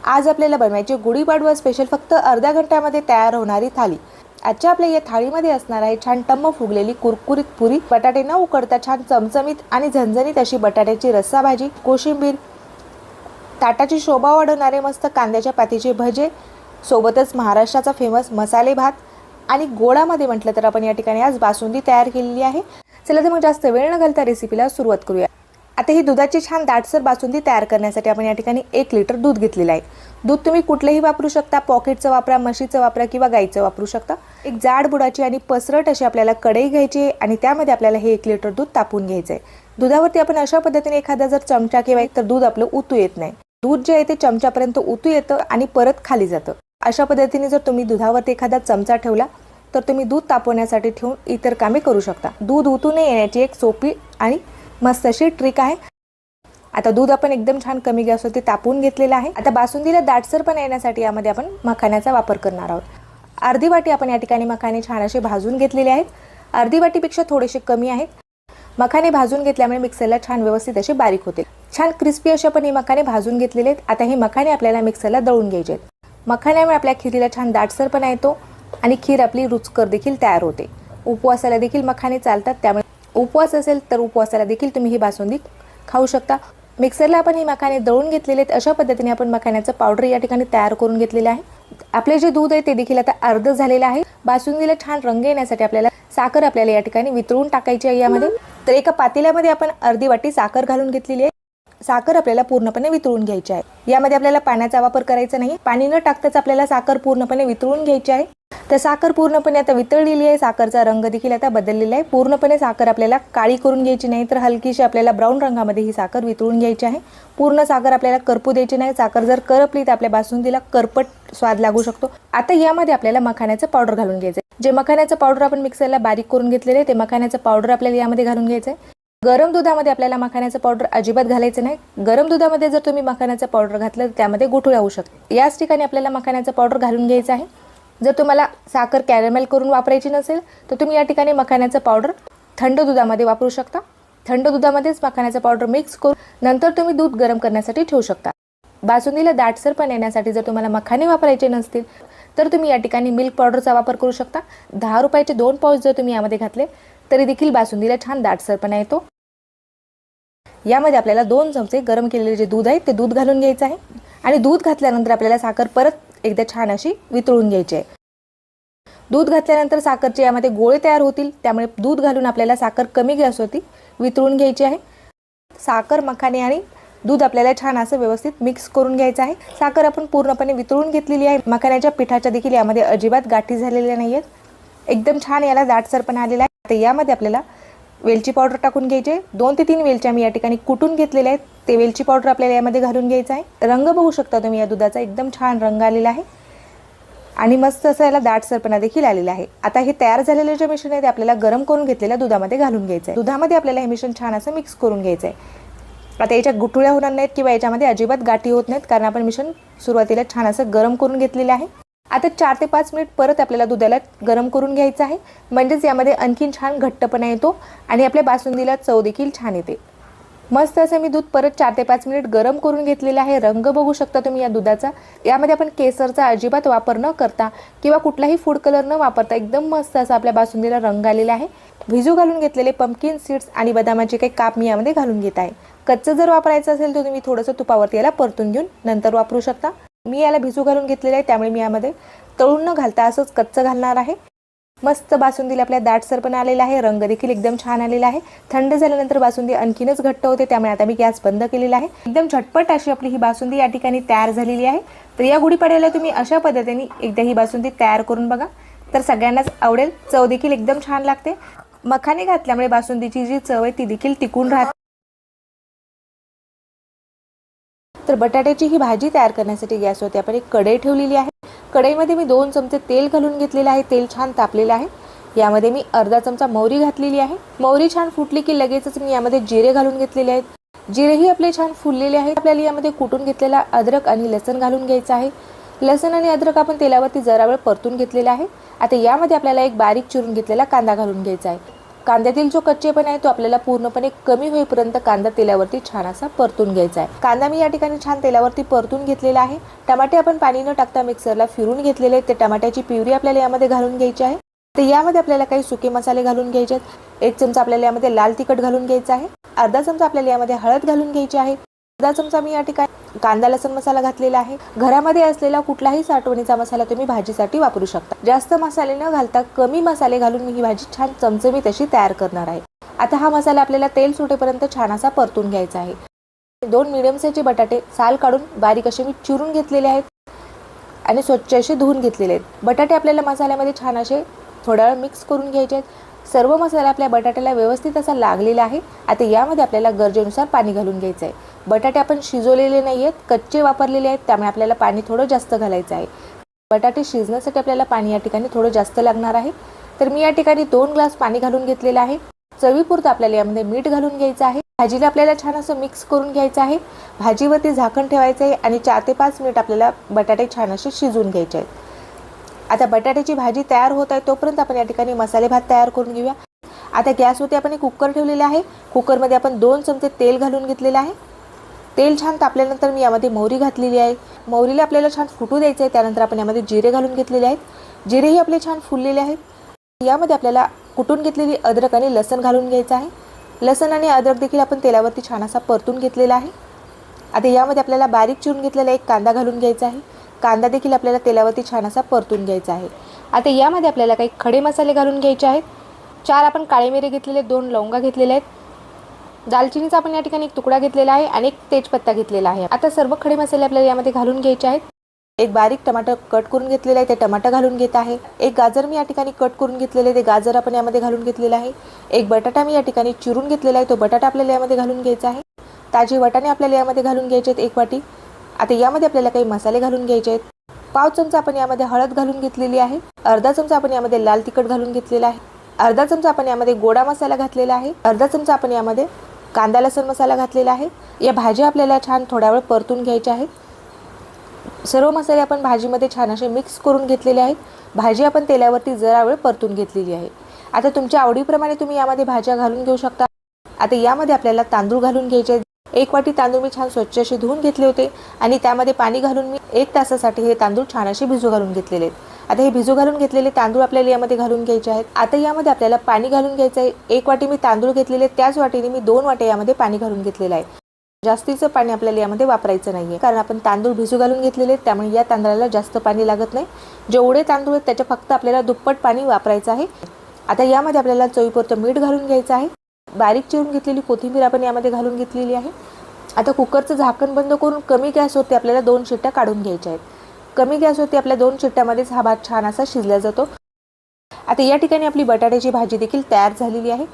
आज आपल्याला बनवायची गुढीपाडवा स्पेशल फक्त अर्ध्या घंट्यामध्ये तयार होणारी थाली। आजच्या आपल्या या थाळीमध्ये असणार आहे छान टम्म फुगलेली कुरकुरीत पुरी, बटाटे न उकडता छान चमचमीत आणि झणझणीत अशी बटाट्याची रस्सा भाजी, कोशिंबीर, ताटाची शोभा वाढवणारे मस्त कांद्याच्या पातीचे भजे, सोबतच महाराष्ट्राचा फेमस मसाले भात आणि गोडामध्ये म्हटलं तर आपण या ठिकाणी आज बासुंदी तयार केलेली आहे। चला तर मग जास्त वेळ न घालता रेसिपीला सुरुवात करूया। आता ही दुधाची छान दाटसर बासुंदी तयार करण्यासाठी आपण या ठिकाणी 1 लिटर दूध घेतलेलं आहे। दूध तुम्ही कुठलेही वापरू शकता, पॉकेटचं वापरा, म्हशीचं वापरा किंवा गाईचं वापरू शकता। एक जाड बुडाची आणि पसरट अशी आपल्याला कढई घ्यायची आहे आणि त्यामध्ये आपल्याला हे 1 लिटर दूध तापवून घ्यायचं आहे। दुधावरती आपण अशा पद्धतीने एखादा जर चमचा किंवा तर दूध आपलं उतू येत नाही। दूध जे आहे ते चमच्यापर्यंत उतू येतं आणि परत खाली जातं। अशा पद्धतीने जर तुम्ही दुधावरती एखादा चमचा ठेवला तर तुम्ही दूध तापवण्यासाठी ठेवून इतर कामे करू शकता। दूध उतू न येण्याची एक सोपी आणि मस्त अशी ट्रिक आहे। आता दूध आपण एकदम छान कमी गॅसवरती तापवून घेतलेलं आहे। आता बासुंदीला दाटसरपणा येण्यासाठी यामध्ये आपण मखाण्याचा वापर करणार आहोत। अर्धी वाटी आपण या ठिकाणी मखाणे छान असे भाजून घेतलेले आहेत। अर्धी वाटीपेक्षा थोडेसे कमी आहेत। मखाणे भाजून घेतल्यामुळे मिक्सरला छान व्यवस्थित असे बारीक होते। छान क्रिस्पी असे आपण हे मखाणे भाजून घेतलेले आहेत। आता हे मखाणे आपल्याला मिक्सरला दळून घ्यायचे आहेत। मखाण्यामुळे आपल्या खिरीला छान दाटसरपणा येतो आणि खीर आपली रुचकर देखील तयार होते। उपवासाला देखील मखाणे चालतात, त्यामुळे उपवास असेल तर उपवासाला देखील तुम्ही ही बासुंदी खाऊ शकता। मिक्सरला आपण ही मखाणे दळून घेतलेले आहेत। अशा पद्धतीने आपण मखाण्याचं पावडर या ठिकाणी तयार करून घेतलेलं आहे। आपले जे दूध आहे ते देखील आता अर्ध झालेलं आहे। बासुंदीला छान रंग येण्यासाठी आपल्याला साखर आपल्याला या ठिकाणी वितळून टाकायची आहे यामध्ये। तर एका पातेल्यामध्ये आपण अर्धी वाटी साखर घालून घेतलेली आहे। साखर आपल्याला पूर्णपणे वितळून घ्यायची आहे। यामध्ये आपल्याला पाण्याचा वापर करायचा नाही। पाणी न टाकताच आपल्याला साखर पूर्णपणे वितळून घ्यायची आहे। तर साखर पूर्णपणे आता वितळलेली आहे। साखरचा रंग देखील आता बदललेला आहे। पूर्णपणे साखर आपल्याला काळी करून घ्यायची नाही, तर हलकीशी आपल्याला ब्राऊन रंगामध्ये ही साखर वितळून घ्यायची आहे। पूर्ण साखर आपल्याला करपू द्यायची नाही। साखर जर करपली तर आपल्या बासुंदीला करपट स्वाद लागू शकतो। आता यामध्ये आपल्याला मखाण्याचं पावडर घालून घ्यायचं आहे। जे मखाण्याचं पावडर आपण मिक्सरला बारीक करून घेतलेले आहे ते मखाण्याचं पावडर आपल्याला यामध्ये घालून घ्यायचं आहे। गरम दुधामध्ये आपल्याला मखाण्याचं पावडर अजिबात घालायचं नाही। गरम दुधामध्ये जर तुम्ही मखाण्याचं पावडर घातलं तर त्यामध्ये गुठळ्या होऊ शकतात। याच ठिकाणी आपल्याला मखाण्याचं पावडर घालून घ्यायचं आहे। जर तुम्हाला साखर कॅरमेल करून वापरायची नसेल तर तुम्ही या ठिकाणी मखाण्याचं पावडर थंड दुधामध्ये वापरू शकता। थंड दुधामध्येच मखाण्याचं पावडर मिक्स करून नंतर तुम्ही दूध गरम करण्यासाठी ठेवू शकता। बासुंदीला दाटसरपणा येण्यासाठी जर तुम्हाला मखाने वापरायचे नसतील तर तुम्ही या ठिकाणी मिल्क पावडरचा वापर करू शकता। 10 रुपयाचे 2 पाउच जर तुम्ही यामध्ये घातले तरी देखील बासुंदीला छान दाटसरपणा येतो। यामध्ये आपल्याला 2 चमचे गरम केलेले जे दूध आहे ते दूध घालून घ्यायचं आहे आणि दूध घातल्यानंतर आपल्याला साखर परत एकदा छान अशी वितळून घ्यायची आहे। दूध घातल्यानंतर साखरचे यामध्ये गोळे तयार होतील, त्यामुळे दूध घालून आपल्याला साखर कमी गॅसवरती वितळून घ्यायची आहे। साखर, मखाणे आणि दूध आपल्याला छान असं व्यवस्थित मिक्स करून घ्यायचं आहे। साखर आपण पूर्णपणे वितळून घेतलेली आहे। मखाण्याच्या पिठाच्या देखील यामध्ये अजिबात गाठी झालेल्या नाहीयेत। एकदम छान याला दाटसरपणा आलेला आहे। आता यामध्ये आपल्याला वेलची पावडर टाकून घ्यायची। 2 ते 3 वेलच्या मी या ठिकाणी कुटून घेतलेल्या आहेत, ते वेलची पावडर आपल्याला यामध्ये घालून घ्यायचं आहे। रंग बघू शकता तुम्ही या दुधाचा एकदम छान रंग आलेला आहे आणि मस्त असं याला दाटसरपणा देखील आलेला आहे। आता हे तयार झालेले जे मिश्रण आहे ते आपल्याला गरम करून घेतलेल्या दुधामध्ये घालून घ्यायचं आहे। दुधामध्ये आपल्याला हे मिश्रण छान असं मिक्स करून घ्यायचं आहे। आता याच्या गुठळ्या होणार नाहीत किंवा याच्यामध्ये अजिबात गाठी होत नाहीत, कारण आपण मिश्रण सुरुवातीला छान असं गरम करून घेतलेलं आहे। आता 4 ते 5 मिनिट परत आपल्याला दुधाला गरम करून घ्यायचं आहे, म्हणजेच यामध्ये आणखीन छान घट्टपणा येतो आणि आपल्या बासुंदीला चव देखील छान येते। मस्त असं मी दूध परत 4 ते 5 मिनिट गरम करून घेतलेलं आहे। रंग बघू शकता तुम्ही या दुधाचा। यामध्ये आपण केसरचा अजिबात वापर न करता किंवा कुठलाही फूड कलर न वापरता एकदम मस्त असा आपल्या बासुंदीला रंग आलेला आहे। भिजू घालून घेतलेले पंपकिन सीड्स आणि बदामाचे काही काप मी यामध्ये घालून घेत आहे। कच्चं जर वापरायचं असेल तर तुम्ही थोडंसं तुपावरती याला परतून घेऊन नंतर वापरू शकता। मी याला भिजू घालून घेतलेलं आहे, त्यामुळे मी यामध्ये तळून न घालता असंच कच्चं घालणार आहे। मस्त बासुंदीला आपल्या दाटसरपणा आलेला आहे। रंग देखील एकदम छान आलेला आहे। थंड झाल्यानंतर बासुंदी आणखीनच घट्ट होते, त्यामुळे आता मी गॅस बंद केलेला आहे। एकदम झटपट अशी आपली ही बासुंदी या ठिकाणी तयार झालेली आहे। तर या गुढीपाडव्याला तुम्ही अशा पद्धतीने एकदा ही बासुंदी तयार करून बघा, तर सगळ्यांनाच आवडेल। चव देखील एकदम छान लागते। मखाने घातल्यामुळे बासुंदीची जी चव आहे ती देखील टिकून राहते। तर बटाट्याची ही भाजी तयार करण्यासाठी गॅसवरती आपण एक कढई ठेवलेली आहे। कढईमध्ये मी 2 चमचे तेल घालून घेतलेले आहे। तेल छान तापलेलं आहे। यामध्ये मी अर्धा चमचा मोहरी घातलेली आहे। मोहरी छान फुटली की लगेचच मी यामध्ये जिरे घालून घेतलेले आहेत। जिरेही आपले छान फुललेले आहेत। आपल्याला यामध्ये कुटून घेतलेला अद्रक आणि लसण घालून घ्यायचं आहे। लसण आणि अद्रक आपण तेलावरती जरा वेळ परतून घेतलेला आहे। आता यामध्ये आपल्याला एक बारीक चिरून घेतलेला कांदा घालून घ्यायचा आहे। कांद्यातील जो कच्चेपणा आहे तो आपल्याला पूर्णपणे कमी होईपर्यंत कांदा तेलावरती छान असा परतून घ्यायचा आहे। कांदा मी या ठिकाणी छान तेलावरती परतून घेतलेला आहे। टमाटे आपण पाणी न टाकता मिक्सरला फिरून घेतलेले आहेत, ते टमाट्याची प्युरी आपल्याला यामध्ये घालून घ्यायची आहे। तर यामध्ये आपल्याला काही सुके मसाले घालून घ्यायचे आहेत। 1 चमचा आपल्याला यामध्ये लाल तिखट घालून घ्यायचा आहे। अर्धा चमचा आपल्याला यामध्ये हळद घालून घ्यायची आहे। अर्धा चमचा मी या ठिकाणी कांदा लसूण मसाला घातलेला आहे। घरामध्ये असलेला कुठलाही साठवणीचा मसाला तुम्ही भाजीसाठी वापरू शकता। जास्त मसाले न घालता कमी मसाले घालून मी ही भाजी छान चमचमीत अशी तयार करणार आहे। आता हा मसाला आपल्याला तेल सुटेपर्यंत छान असा परतून घ्यायचा आहे। 2 मीडियम साईजचे बटाटे साल काढून बारीक असे मी चिरून घेतलेले आहेत आणि स्वच्छ असे धुवून घेतलेले आहेत। बटाटे आपल्याला मसाल्यामध्ये छान असे थोडा वेळ मिक्स करून घ्यायचे आहेत। सर्व मसाला आपल्या बटाट्याला व्यवस्थित असा लागलेला आहे। आता यामध्ये आपल्याला गरजेनुसार पाणी घालून घ्यायचं आहे। बटाटे आपण शिजवलेले नाही आहेत, कच्चे वापरलेले आहेत, त्यामुळे आपल्याला पाणी थोडं जास्त घालायचं आहे। बटाटे शिजण्यासाठी आपल्याला पाणी या ठिकाणी थोडं जास्त लागणार आहे। तर मी या ठिकाणी 2 ग्लास पाणी घालून घेतलेलं आहे। चवीपुरतं आपल्याला यामध्ये मीठ घालून घ्यायचं आहे। भाजीला आपल्याला छान असं मिक्स करून घ्यायचं आहे। भाजीवरती झाकण ठेवायचं आहे आणि 4 ते 5 मिनिट आपल्याला बटाटे छान असे शिजवून घ्यायचे आहेत। आता बटाट्याची भाजी तयार होत आहे तोपर्यंत आपण या ठिकाणी मसाले भात तयार करून घेऊया। आता गॅसवरती आपण एक कुकर ठेवलेला आहे। कुकरमध्ये आपण 2 चमचे तेल घालून घेतलेलं आहे। तेल छान तापल्यानंतर मी यामध्ये मोहरी घातलेली आहे। मोहरीला आपल्याला छान फुटू द्यायचं आहे। त्यानंतर आपण यामध्ये जिरे घालून घेतलेले आहेत। जिरेही आपले छान फुललेले आहेत। यामध्ये आपल्याला कुटून घेतलेली अद्रक आणि लसण घालून घ्यायचं आहे। लसण आणि अद्रक देखील आपण तेलावरती छान असा परतून घेतलेला आहे। आता यामध्ये आपल्याला बारीक चिरून घेतलेला एक कांदा घालून घ्यायचा आहे। कांदा देखील आपल्याला तेलावरती छान असा परतून घ्यायचा आहे। आता यामध्ये आपल्याला काही खडे मसाले घालून घ्यायचे आहेत। 4 आपण काळे मिरे घेतलेले, 2 लवंगा घेतलेले आहेत। दालचिनीचा आपण या ठिकाणी 1 तुकडा घेतलेला आहे आणि 1 तेजपत्ता घेतलेला आहे। आता सर्व खडे मसाले आपल्याला यामध्ये घालून घ्यायचे आहेत। एक बारीक टमाटर कट करून घेतलेला आहे, ते टमाटर घालून घेत आहे। एक गाजर मी या ठिकाणी कट करून घेतलेले, ते गाजर आपण यामध्ये घालून घेतलेला आहे। एक बटाटा मी या ठिकाणी चिरून घेतलेला आहे, तो बटाटा आपल्याला यामध्ये घालून घ्यायचा आहे। ताजे वाटाणे आपल्याला यामध्ये घालून घ्यायचे आहेत 1 वाटी। आता यामध्ये आपल्याला काही मसाले घालून घ्यायचे आहेत। पाव चमचा आपण यामध्ये हळद घालून घेतलेली आहे। अर्धा चमचा आपण यामध्ये लाल तिखट घालून घेतलेला आहे। अर्धा चमचा आपण यामध्ये गोडा मसाला घातलेला आहे। अर्धा चमचा आपण यामध्ये कांदा लसूण मसाला घातलेला आहे। या भाज्या आपल्याला छान थोडा वेळ परतून घ्यायच्या आहेत। सर्व मसाले आपण भाजीमध्ये छान असे मिक्स करून घेतलेले आहेत। भाजी आपण तेलावरती जरा वेळ परतून घेतलेली आहे। आता तुमच्या आवडीप्रमाणे तुम्ही यामध्ये भाज्या घालून घेऊ शकता। आता यामध्ये आपल्याला तांदूळ घालून घ्यायचे आहेत। 1 वाटी तांदूळ मी छान स्वच्छ असे धुवून घेतले होते आणि त्यामध्ये पाणी घालून मी 1 तासासाठी हे तांदूळ छान असे भिजू घालून घेतलेले आहेत। आता हे भिजू घालून घेतलेले तांदूळ आपल्याला यामध्ये घालून घ्यायचे आहेत। आता यामध्ये आपल्याला पाणी घालून घ्यायचं आहे। 1 वाटी मी तांदूळ घेतलेले, त्याच वाटीने मी 2 वाट्या यामध्ये पाणी घालून घेतलेलं आहे। जास्तीचं पाणी आपल्याला यामध्ये वापरायचं नाहीये, कारण आपण तांदूळ भिजू घालून घेतलेले, त्यामुळे या तांदळाला जास्त पाणी लागत नाही। जेवढे तांदूळ आहेत त्याच्या फक्त आपल्याला दुप्पट पाणी वापरायचं आहे। आता यामध्ये आपल्याला चवीपुरतं मीठ घालून घ्यायचं आहे। बारीक चिरून घेतलेली कोथिंबीर आपण यामध्ये घालून घेतलेली आहे। आता कुकरचं झाकण बंद करून कमी गॅसवरती आपल्याला 2 शिट्ट्या काढून घ्यायच्या आहेत। कमी गॅसवरती आपल्या 2 शिट्ट्यामध्येच हा भात छान असा शिजला जातो। आता या ठिकाणी आपली बटाट्याची भाजी देखील तयार झालेली आहे।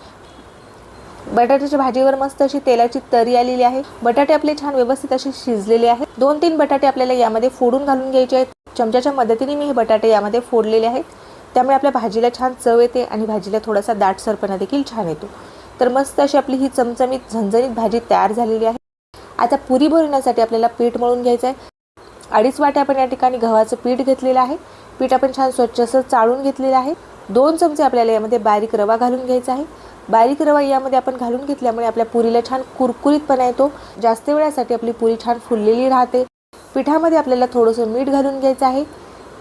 बटाट्याच्या भाजीवर मस्त अशी तेलाची तरी आलेली आहे। बटाटे आपले छान व्यवस्थित असे शिजलेले आहेत। 2-3 बटाटे आपल्याला यामध्ये फोडून घालून घ्यायचे आहेत। चमच्याच्या मदतीने मी हे बटाटे यामध्ये फोडलेले आहेत, त्यामुळे आपल्या भाजीला छान चव येते आणि भाजीला थोडासा दाटसरपणा देखील छान येतो। तर मस्त अशी आपली ही चमचमीत झणझणीत भाजी तयार झालेली आहे। आता पुरी भरण्यासाठी आपल्याला पीठ मळून घ्यायचं आहे। 2.5 वाट्या आपण या ठिकाणी गव्हाचं पीठ घेतलेलं आहे। पीठ आपण छान स्वच्छ असं चाळून घेतलेलं आहे। 2 चमचे आपल्याला यामध्ये बारीक रवा घालून घ्यायचा आहे। बारीक रवा यामध्ये आपण घालून घेतल्यामुळे आपल्या पुरीला छान कुरकुरीतपणा येतो। जास्त वेळासाठी आपली पुरी छान फुललेली राहते। पिठामध्ये आपल्याला थोडंसं मीठ घालून घ्यायचं आहे।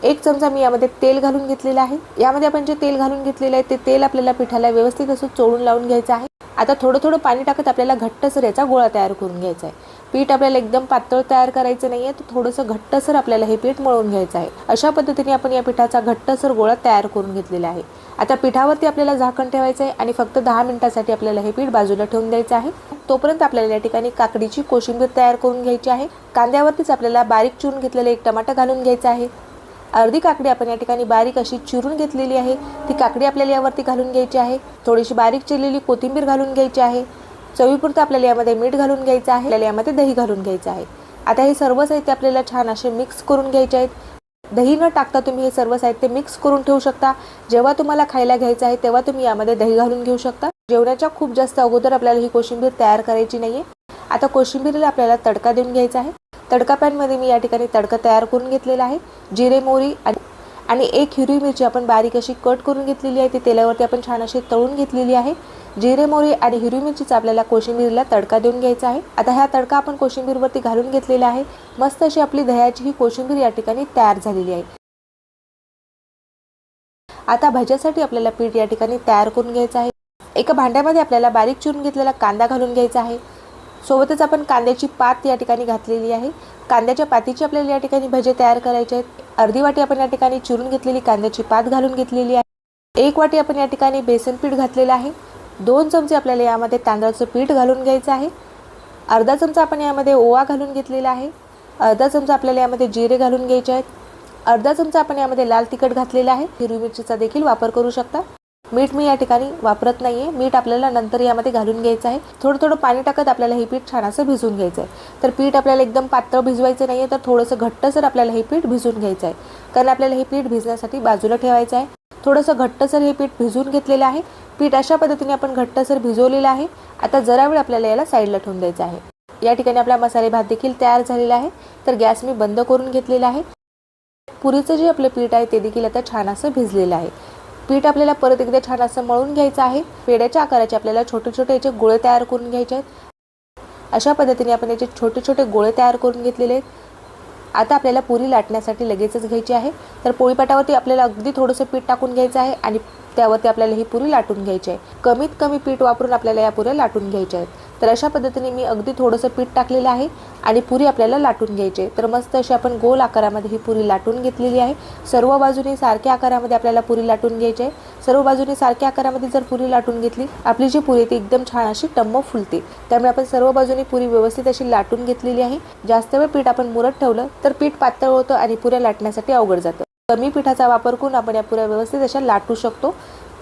1 चमचा मी यामध्ये तेल घालून घेतलेलं आहे। यामध्ये आपण जे तेल घालून घेतलेलं आहे ते तेल आपल्याला पिठाला व्यवस्थित असं चोळून लावून घ्यायचं आहे। आता थोडं थोडं पाणी टाकत आपल्याला घट्टसर याचा गोळा तयार करून घ्यायचा आहे। पीठ आपल्याला एकदम पातळ तयार करायचं नाहीये, तर थोडंसं घट्टसर आपल्याला हे पीठ मळून घ्यायचं आहे। अशा पद्धतीने आपण या पिठाचा घट्टसर गोळा तयार करून घेतलेला आहे। आता पिठावरती आपल्याला झाकण ठेवायचं आहे आणि फक्त 10 मिनिटांसाठी आपल्याला हे पीठ बाजूला ठेवून द्यायचं आहे। तोपर्यंत आपल्याला या ठिकाणी काकडीची कोशिंबीर तयार करून घ्यायची आहे। कांद्यावरतीच आपल्याला बारीक चिरून घेतलेले 1 टमाटर घालून घ्यायचं आहे। अर्धी काकडी आपण या ठिकाणी बारीक अशी चिरून घेतलेली आहे, ती काकडी आपल्याला यावरती घालून घ्यायची आहे। थोडीशी बारीक चिरलेली कोथिंबीर घालून घ्यायची आहे। चवीपुरतं आपल्याला यामध्ये मीठ घालून घ्यायचं आहे। आपल्याला यामध्ये दही घालून घ्यायचं आहे। आता हे सर्व साहित्य आपल्याला छान असे मिक्स करून घ्यायचे आहेत। दही न टाकता तुम्ही हे सर्व साहित्य मिक्स करून ठेवू शकता। जेव्हा तुम्हाला खायला घ्यायचं आहे तेव्हा तुम्ही यामध्ये दही घालून घेऊ शकता। जेवणाच्या खूप जास्त अगोदर आपल्याला ही कोशिंबीर तयार करायची नाहीये। आता कोशिंबीरला आपल्याला तडका देऊन घ्यायचा आहे। तडका पॅनमध्ये मी या ठिकाणी तडका तयार करून घेतलेला आहे। जिरे मोहरी आणि एक हिरवी मिरची आपण बारीक अशी कट करून घेतलेली आहे, ती तेलावरती आपण छान अशी तळून घेतलेली आहे। जिरे मोहरी आणि हिरवी मिरचीचा आपल्याला कोशिंबीरला तडका देऊन घ्यायचा आहे। आता हा तडका आपण कोशिंबीरवरती घालून घेतलेला आहे। मस्त अशी आपली दह्याची ही कोशिंबीर या ठिकाणी तयार झालेली आहे। आता भाज्यासाठी आपल्याला पीठ या ठिकाणी तयार करून घ्यायचं आहे। एका भांड्यामध्ये आपल्याला बारीक चिरून घेतलेला कांदा घालून घ्यायचा आहे। सोबतच आपण कांद्याची पात या ठिकाणी घातलेली आहे। कांद्याच्या पातीची आपल्याला या ठिकाणी भजे तयार करायचे आहेत। अर्धी वाटी आपण या ठिकाणी चिरून घेतलेली कांद्याची पात घालून घेतलेली आहे। 1 वाटी आपण या ठिकाणी बेसन पीठ घातलेलं आहे। 2 चमचे आपल्याला यामध्ये तांदळाचं पीठ घालून घ्यायचं आहे। अर्धा चमचा आपण यामध्ये ओवा घालून घेतलेला आहे। अर्धा चमचा आपल्याला यामध्ये जिरे घालून घ्यायचे आहेत। अर्धा चमचा आपण यामध्ये लाल तिखट घातलेला आहे। हिरवी मिरचीचा देखील वापर करू शकता। मीठ मी या ठिकाणी वापरत नाहीये, मीठ आपल्याला नंतर यामध्ये घालून घ्यायचं आहे। थोडं थोडं पाणी टाकत आपल्याला हे पीठ छान असं भिजवून घ्यायचं आहे। तर पीठ आपल्याला एकदम पातळ भिजवायचं नाहीये, तर थोडंसं घट्टसर आपल्याला हे पीठ भिजवून घ्यायचं आहे, कारण आपल्याला हे पीठ भिजण्यासाठी बाजूला ठेवायचं आहे। थोडंसं घट्टसर हे पीठ भिजवून घेतलेलं आहे। पीठ अशा पद्धतीने आपण घट्टसर भिजवलेलं आहे। आता जरा वेळ आपल्याला याला साईडला ठेवून द्यायचं आहे। या ठिकाणी आपला मसाले भात देखील तयार झालेला आहे। तर गॅस मी बंद करून घेतलेला आहे। पुरीचं जे आपलं पीठ आहे ते देखील आता छान असं भिजलेलं आहे। पीठ आपल्याला परत एकदा छान असं मळून घ्यायचं आहे। पेढ्याच्या आकाराचे आपल्याला छोटे छोटे याचे गोळे तयार करून घ्यायचे आहेत। अशा पद्धतीने आपण याचे छोटे छोटे गोळे तयार करून घेतलेले आहेत। आता आपल्याला पुरी लाटण्यासाठी लगेचच घ्यायची आहे। तर पोळीपाटावरती आपल्याला अगदी थोडंसं पीठ टाकून घ्यायचं आहे आणि त्यावरती आपल्याला ही पुरी लाटून घ्यायची आहे। कमीत कमी पीठ वापरून आपल्याला या पुऱ्या लाटून घ्यायच्या आहेत। तर अशा पद्धतीने मी अगदी थोडंसं पीठ टाकलेलं आहे आणि पुरी आपल्याला लाटून घ्यायची आहे। तर मस्त अशी आपण गोल आकारामध्ये ही पुरी लाटून घेतलेली आहे। सर्व बाजूने सारख्या आकारामध्ये आपल्याला पुरी लाटून घ्यायची आहे। सर्व बाजूने सारख्या आकारामध्ये जर पुरी लाटून घेतली, आपली जी पुरी ती एकदम छान अशी टम्म फुलते। त्यामुळे आपण सर्व बाजूने पुरी व्यवस्थित अशी लाटून घेतलेली आहे। जास्त वेळ पीठ आपण मुरत ठेवलं तर पीठ पातळ होतं आणि पुऱ्या लाटण्यासाठी अवघड जातं। कमी पिठाचा वापर करून आपण या पुऱ्या व्यवस्थित अशा लाटू शकतो।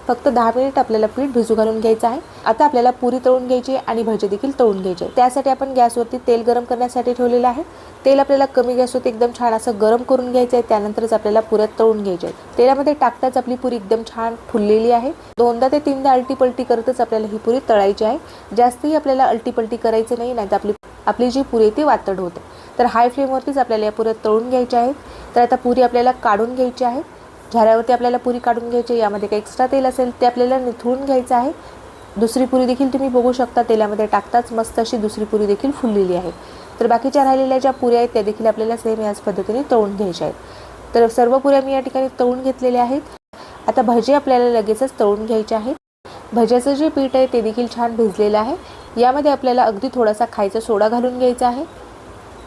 फक्त 10 मिनिट आपल्याला पीठ भिजू घालून घ्यायचं आहे। आता आपल्याला पुरी तळून घ्यायची आणि भजे देखील तळून घ्यायचे। त्यासाठी आपण गॅसवरती तेल गरम करण्यासाठी ठेवलेलं आहे। तेल आपल्याला कमी गॅसवरती एकदम छान असं गरम करून घ्यायचं आहे। त्यानंतरच आपल्याला पुऱ्या तळून घ्यायच्या आहेत। तेलामध्ये टाकताच आपली पुरी एकदम छान फुललेली आहे। 2दा ते 3दा अलटी-पलटी करतच आपल्याला ही पुरी तळायची आहे। जास्तही आपल्याला अलटी-पलटी करायचं नाही, नाहीतर आपली जी पुरी ती वातड होते। तर हाय फ्लेमवरतीच आपल्याला या पुऱ्या तळून घ्यायच्या आहेत। तर आता पुरी आपल्याला काढून घ्यायची आहे। झाऱ्यावरती आपल्याला पुरी काढून घ्यायची। यामध्ये काही एक्स्ट्रा तेल असेल ते आपल्याला निथळून घ्यायचं आहे। दुसरी पुरी देखील तुम्ही बघू शकता, तेलामध्ये टाकताच मस्त अशी दुसरी पुरी देखील फुललेली आहे। तर बाकीच्या राहिलेल्या ज्या पुऱ्या आहेत त्या देखील आपल्याला सेम याच पद्धतीने तळून घ्यायच्या आहेत। तर सर्व पुऱ्या मी या ठिकाणी तळून घेतलेल्या आहेत। आता भजे आपल्याला लगेचच तळून घ्यायचे आहेत। भज्याचं जे पीठ आहे ते देखील छान भिजलेलं आहे। यामध्ये आपल्याला अगदी थोडासा खायचा सोडा घालून घ्यायचा आहे,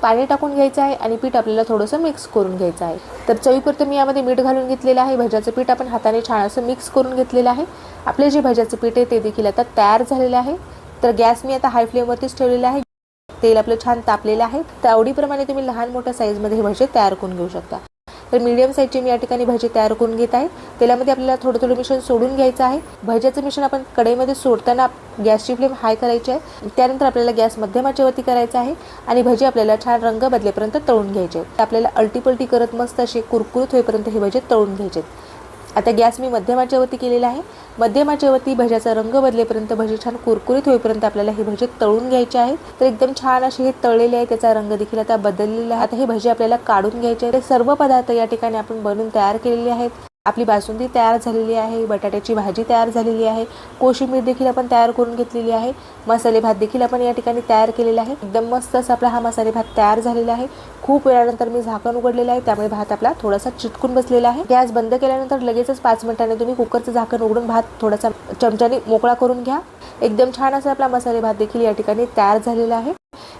पाणी टाकून घ्यायचं आहे आणि पीठ आपल्याला थोडंसं मिक्स करून घ्यायचं आहे। तर चवीपुरतं मी यामध्ये मीठ घालून घेतलेलं आहे। भज्याचं पीठ आपण हाताने छान असं मिक्स करून घेतलेलं आहे। आपले जे भज्याचं पीठ आहे ते देखील आता तयार झालेलं आहे। तर गॅस मी आता हाय फ्लेमवरतीच ठेवलेला आहे। तेल आपलं छान तापलेलं आहे। तर आवडीप्रमाणे तुम्ही लहान मोठ्या साईजमध्ये हे भजे तयार करून घेऊ शकता। तर मीडियम साईजचे मी या ठिकाणी भजे तयार करून घेत आहे। तेलामध्ये आपल्याला थोडं थोडं मिश्रण सोडून घ्यायचं आहे। भज्याचं मिश्रण आपण कढईमध्ये सोडताना गॅसची फ्लेम हाय करायची आहे। त्यानंतर आपल्याला गॅस मध्यम आचेवरती करायचा आहे आणि भजे आपल्याला छान रंग बदलेपर्यंत तळून घ्यायचे आहेत। आपल्याला अलटी-पलटी करत मस्त असे कुरकुरीत होईपर्यंत हे भजे तळून घ्यायचे आहेत। आता गॅस मी मध्यम आचेवरती केलेला आहे। मध्यम आचेवरती भज्याचा रंग बदलेपर्यंत, भजे छान कुरकुरीत होईपर्यंत आपल्याला हे भजे तळून घ्यायचे आहेत। तर एकदम छान असे हे तळलेले आहे, त्याचा रंग देखील आता बदललेला आहे। आता हे भजे आपल्याला काढून घ्यायचे आहेत। सर्व पदार्थ या ठिकाणी आपण बनवून तयार केलेले आहेत। आपली बासुंदी तयार झालेली आहे, बटाट्याची भाजी तयार झालेली आहे, कोशिंबीर देखील आपण तयार करून घेतलेली आहे, मसाले भात देखील आपण या ठिकाणी तयार केलेला आहे। एकदम मस्त असा आपला हा मसाले भात तयार झालेला आहे। खूप वेळानंतर मी झाकण उघडलेलं आहे, त्यामुळे भात आपला थोडासा चिटकून बसलेला आहे। गॅस बंद केल्यानंतर लगेचच 5 मिनिटांनी तुम्ही कुकरचं झाकण उघडून भात थोडासा चमच्याने मोकळा करून घ्या। एकदम छान असा आपला मसाले भात देखील या ठिकाणी तयार झालेला आहे।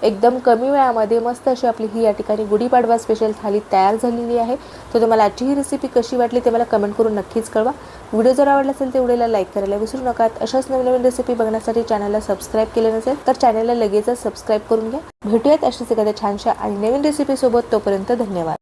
एकदम कमी वेळामध्ये मस्त अशी आपली ही या ठिकाणी गुढीपाडवा स्पेशल थाली तयार झालेली आहे। तर तुम्हाला आजची ही रेसिपी कशी वाटली ते मला कमेंट करून नक्कीच कळवा। व्हिडिओ जर आवडला असेल तर व्हिडिओला लाईक करायला विसरू नका। अशाच नवीन नवीन रेसिपी बघण्यासाठी चॅनलला सबस्क्राईब केले नसेल तर चॅनलला लगेचच सबस्क्राईब करून घ्या। भेटूयात अशीच एखाद्या छानशा आणि नवीन रेसिपी सोबत। तोपर्यंत धन्यवाद।